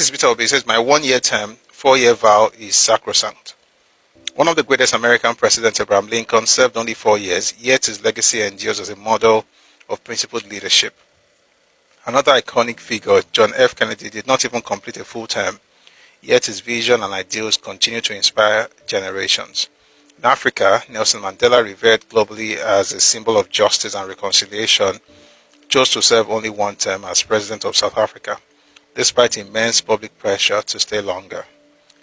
is Peter Obi. He says, my 1-year term, 4-year vow is sacrosanct. One of the greatest American presidents, Abraham Lincoln, served only 4 years, yet his legacy endures as a model of principled leadership. Another iconic figure, John F. Kennedy, did not even complete a full term, yet his vision and ideals continue to inspire generations. In Africa, Nelson Mandela, revered globally as a symbol of justice and reconciliation, chose to serve only 1 term as president of South Africa, despite immense public pressure to stay longer.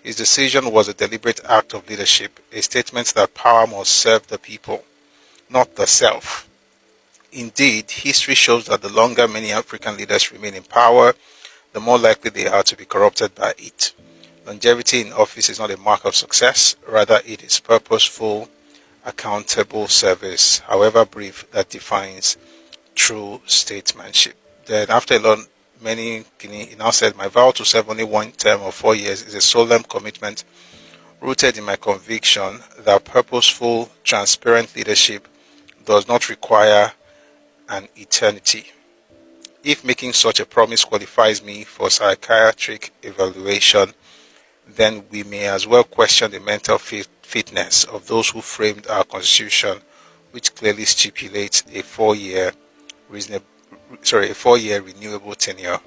His decision was a deliberate act of leadership, a statement that power must serve the people, not the self. Indeed, history shows that the longer many African leaders remain in power, the more likely they are to be corrupted by it. Longevity in office is not a mark of success, rather it is purposeful, accountable service, however brief, that defines true statesmanship. Then after a long he now said, my vow to serve only 1 term of 4 years is a solemn commitment rooted in my conviction that purposeful, transparent leadership does not require an eternity. If making such a promise qualifies me for psychiatric evaluation, then we may as well question the mental fitness of those who framed our constitution, which clearly stipulates a 4-year renewable tenure.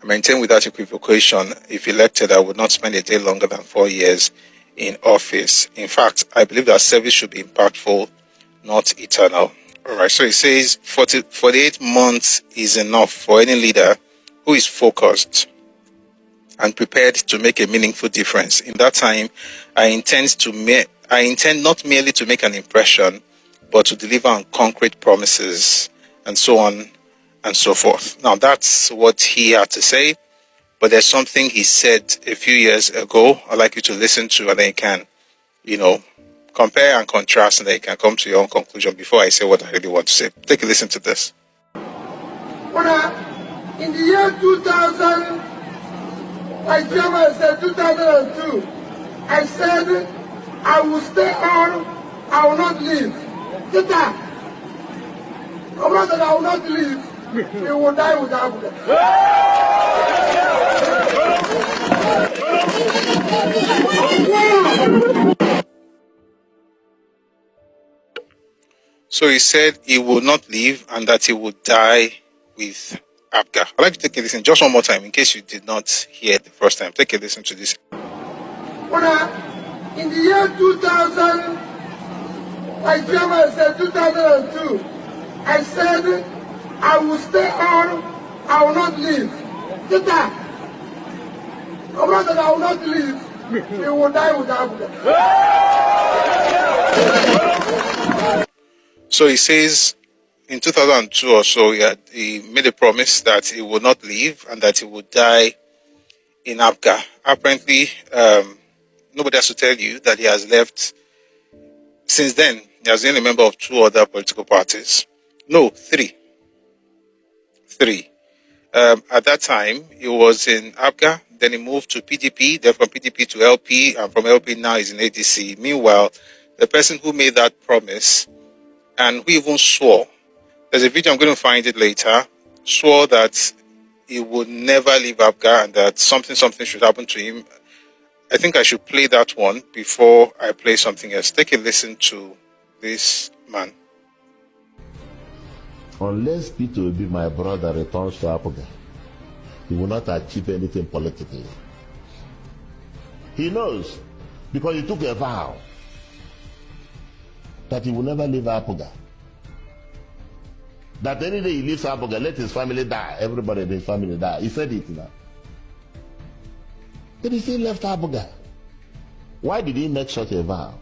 I maintain without equivocation, if elected, I would not spend a day longer than 4 years in office. In fact, I believe that service should be impactful, not eternal. Alright, so it says 48 months is enough for any leader who is focused and prepared to make a meaningful difference. In that time, I intend not merely to make an impression, but to deliver on concrete promises, and so on and so forth. Now, that's what he had to say, but there's something he said a few years ago I'd like you to listen to, and then you can, compare and contrast, and then you can come to your own conclusion before I say what I really want to say. Take a listen to this. In the year 2000, my chairman said 2002, I said I will stay on, I will not leave. Sit down. Come on, that I will not leave. We will die with APGA. So he said he will not leave and that he would die with APGA. I'd like to take a listen just one more time in case you did not hear it the first time. Take a listen to this. In the year 2000, my chairman said 2002, I said I will stay on, I will not leave. Sit down. Come on, that I will not leave. We will die with APGA. So he says in 2002 or so, he made a promise that he would not leave and that he would die in APGA. Apparently, nobody has to tell you that he has left. Since then, he has been a member of 2 other political parties. No, 3. 3. At that time, he was in APGA, then he moved to PDP, then from PDP to LP, and from LP now he's in ADC. Meanwhile, the person who made that promise and who even swore, there's a video, I'm going to find it later, swore that he would never leave APGA and that something should happen to him. I think I should play that one before I play something else. Take a listen to this man. Unless Peter Obi, my brother, returns to APGA, he will not achieve anything politically. He knows, because he took a vow that he will never leave APGA. That any day he leaves APGA, let his family die. Everybody in his family die. He said it now. But he still left APGA. Why did he make such a vow?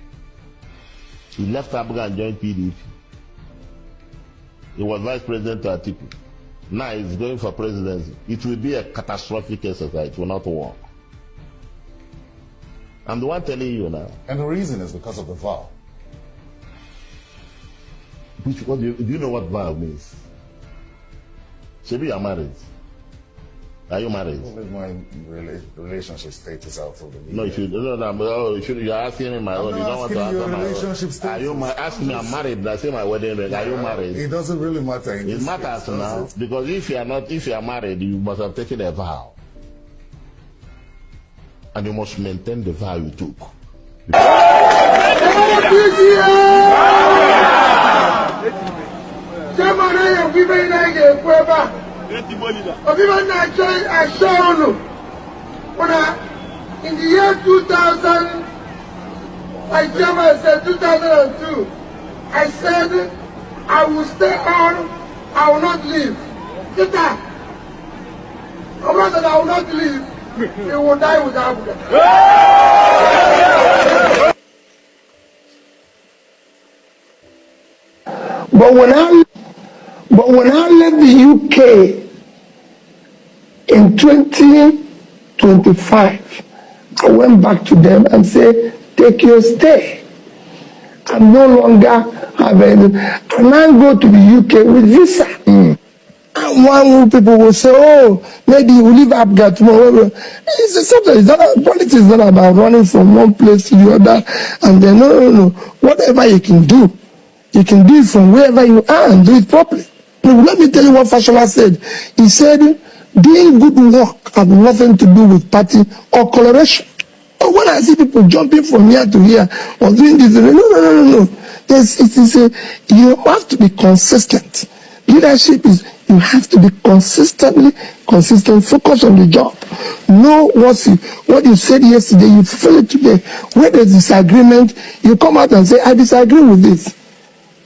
He left APGA and joined PDP. He was vice president to Atiku. Now he's going for presidency. It will be a catastrophic exercise. It will not work. I'm the one telling you now. And the reason is because of the vow. Do you know what vow means? Maybe you are married. Are you married? My relationship status out of the media. No, you're asking me my own. You don't want to answer my relationship status. Are you asking me? I'm married. I say my wedding ring. Are you married? It doesn't really matter. It matters now because if you are married, you must have taken a vow. And you must maintain the vow you took. In the year 2000, my chairman said 2002, I said I will stay on, I will not leave. Get that? I said I will not leave. He will die with APGA. But when I left the UK in 2025, I went back to them and said, take your stay. I'm no longer having, and I go to the UK with visa. And one people will say, oh, maybe you will leave APGA tomorrow. It's something. It's not, politics is not about running from one place to the other. And then, no. Whatever you can do it from wherever you are and do it properly. Let me tell you what Fashola said. He said, doing good work has nothing to do with party or coloration. But when I see people jumping from here to here or doing this, no. You have to be consistent. Leadership is you have to be consistent, focus on the job. Know what you said yesterday, you feel it today. Where there's disagreement, you come out and say, I disagree with this.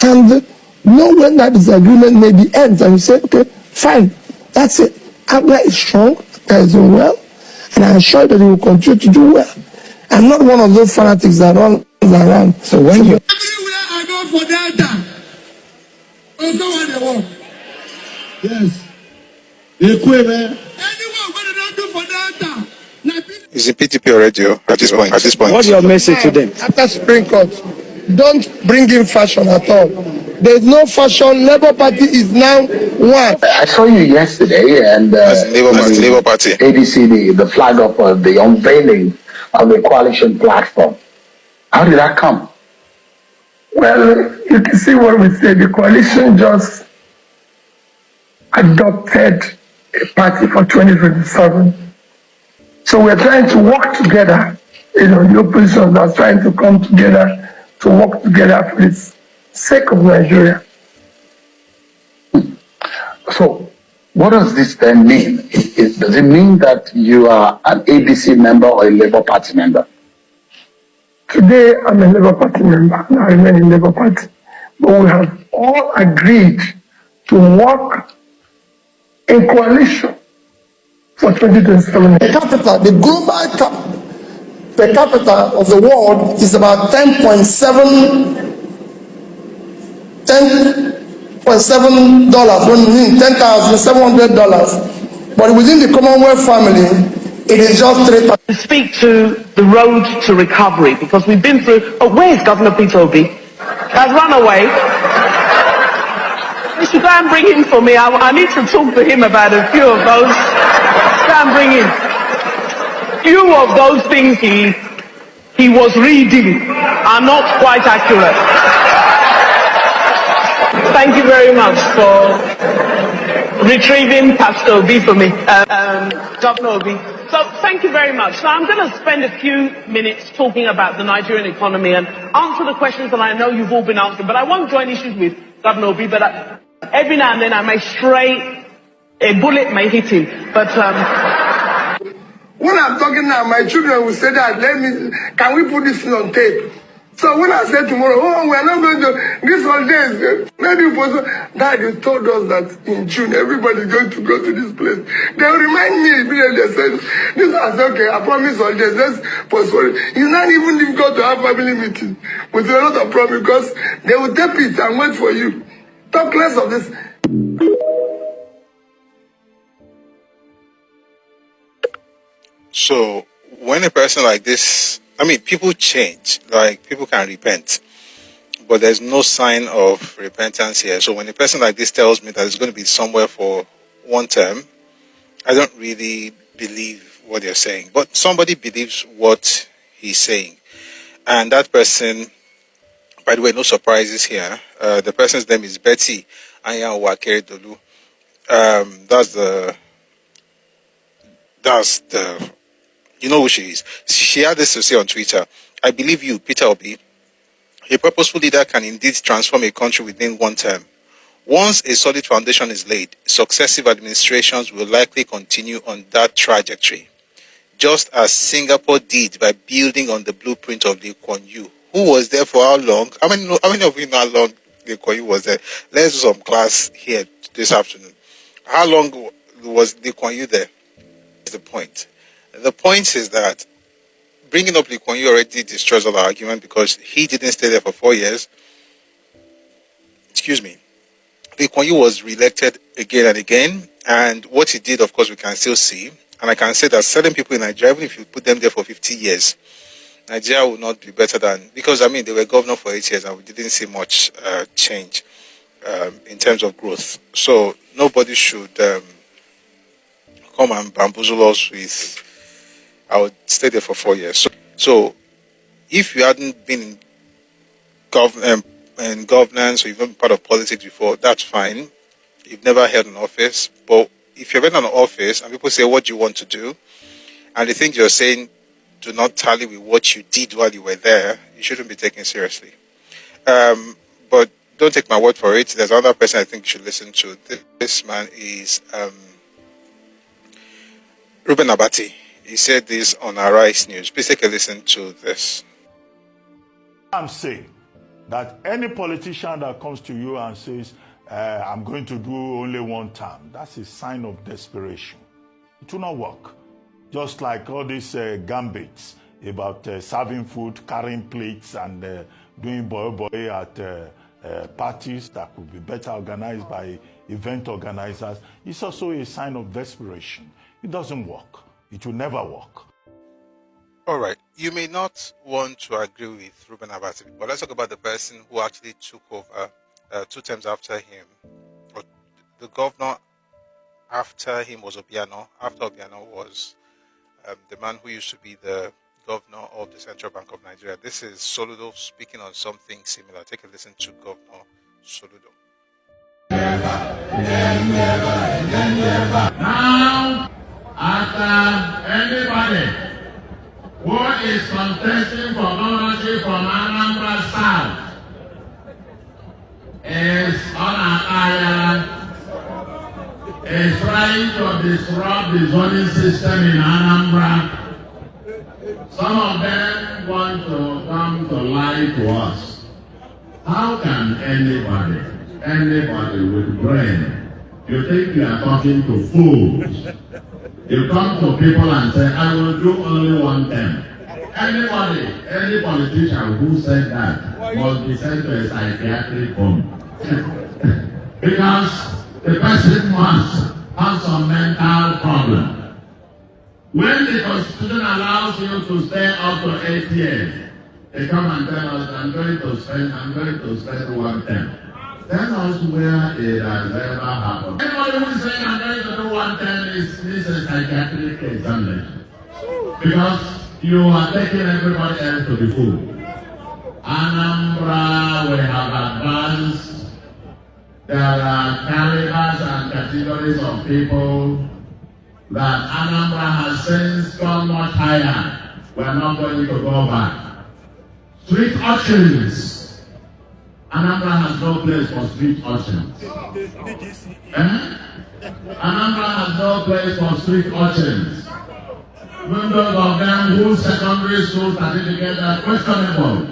And know when that disagreement maybe ends and you say, okay, fine, that's it. APGA is strong, APGA is doing well, and I'm sure that it will continue to do well. I'm not one of those fanatics that runs around. So when you... Everywhere I go for Delta, also what they want. Yes. Anywhere where they don't do for Delta. Is it PTP or radio at this point? What's your message to them? After Supreme Court, don't bring in fashion at all. There is no fashion. Labour Party is now one. I saw you yesterday, and Labour Party. ABCD, the flag of the unveiling of the coalition platform. How did that come? Well, you can see what we say. The coalition just adopted a party for 2027. So we're trying to work together. The opposition are trying to come together to work together for the sake of Nigeria. So, what does this then mean? Does it mean that you are an ABC member or a Labour Party member? Today, I'm a Labour Party member, and I remain in Labour Party. But we have all agreed to work in coalition for 2027. Per capita, the global per capita of the world is about $10.7, when we mean $10,700. But within the Commonwealth family, it is just 3,000. To speak to the road to recovery, because we've been through. Oh, where is Governor Peter Obi? Has run away. You should go and bring him for me. I need to talk to him about a few of those. Go and bring him. Few of those things he was reading are not quite accurate. Thank you very much for retrieving Pastor Obi for me, Governor Obi. So thank you very much. So I'm going to spend a few minutes talking about the Nigerian economy and answer the questions that I know you've all been asking. But I won't join issues with Governor Obi, but every now and then I may stray, a bullet may hit him. But when I'm talking now, my children will say that, can we put this on tape? So when I say tomorrow, we're not going to, this holidays, maybe Dad, you told us that in June, everybody's going to go to this place. They'll remind me immediately, they said, this I said, okay, I promise holidays, let's postpone it. It's not even difficult to have family meeting with a lot of promise because they will tape it and wait for you. Talk less of this. So when a person like this, people change, like people can repent, but there's no sign of repentance here. So when a person like this tells me that it's going to be somewhere for one term, I don't really believe what they're saying, but somebody believes what he's saying. And that person, by the way, no surprises here. The person's name is Betty Anyanwu. That's the You know who she is. She had this to say on Twitter: "I believe you, Peter Obi. A purposeful leader can indeed transform a country within one term. Once a solid foundation is laid, successive administrations will likely continue on that trajectory, just as Singapore did by building on the blueprint of Lee Kuan Yew." Who was there for how long? How many of you know how long Lee Kuan Yew was there? Let's do some class here this afternoon. How long was Lee Kuan Yew there? That's the point. The point is that bringing up Lee Kuan Yew already destroys all our argument, because he didn't stay there for 4 years. Excuse me. Lee Kuan Yew was re-elected again and again, and what he did, of course, we can still see. And I can say that certain people in Nigeria, even if you put them there for 50 years, Nigeria will not be better than, because they were governor for 8 years and we didn't see much change in terms of growth. So nobody should come and bamboozle us with, I would stay there for 4 years. So if you hadn't been in governance, or you've not been part of politics before, that's fine. You've never held an office. But if you've been in an office and people say, "What do you want to do?" and the things you're saying do not tally with what you did while you were there, you shouldn't be taken seriously. But don't take my word for it. There's another person I think you should listen to. This man is Ruben Abati. He said this on Arise News. Please take a listen to this. I'm saying that any politician that comes to you and says, I'm going to do only one term, that's a sign of desperation. It will not work. Just like all these gambits about serving food, carrying plates, and doing boy at parties that could be better organized by event organizers, it's also a sign of desperation. It doesn't work. It will never work. All right. You may not want to agree with Ruben Abati, but let's talk about the person who actually took over 2 terms after him. Or the governor after him was Obiano. After Obiano was the man who used to be the governor of the Central Bank of Nigeria. This is Soludo speaking on something similar. Take a listen to Governor Soludo. Now, after anybody who is contesting for governorship from Anambra South is on an island, is trying to disrupt the zoning system in Anambra. Some of them want to come to lie to us. How can anybody with brain, you think you are talking to fools? You come to people and say, I will do only one term. Any politician who said that must be sent to a psychiatric home. Because the person must have some mental problem. When the Constitution allows you to stay up to 8 years, they come and tell us, I'm going to spend one term. Tell us where it has ever happened. Anybody who is saying I'm going to do one term is a psychiatric examination. Because you are taking everybody else to the fool. Anambra, we have advanced. There are calibers and categories of people that Anambra has since gone much higher. We are not going to go back. Street urchins. Anambra has no place for street urchins. Anambra has no place for street urchins. Members of them whose secondary school certificates are questionable.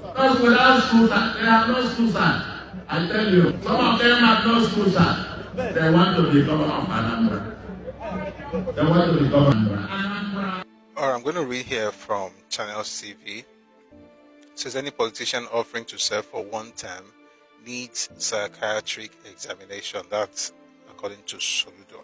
Because without school, they have no school cert. I tell you, some of them have no school cert. They want to be governor of Anambra. They want to be governor of Anambra. All right, I'm going to read here from Channels TV. It says any politician offering to serve for one term needs psychiatric examination. That's according to Soludo.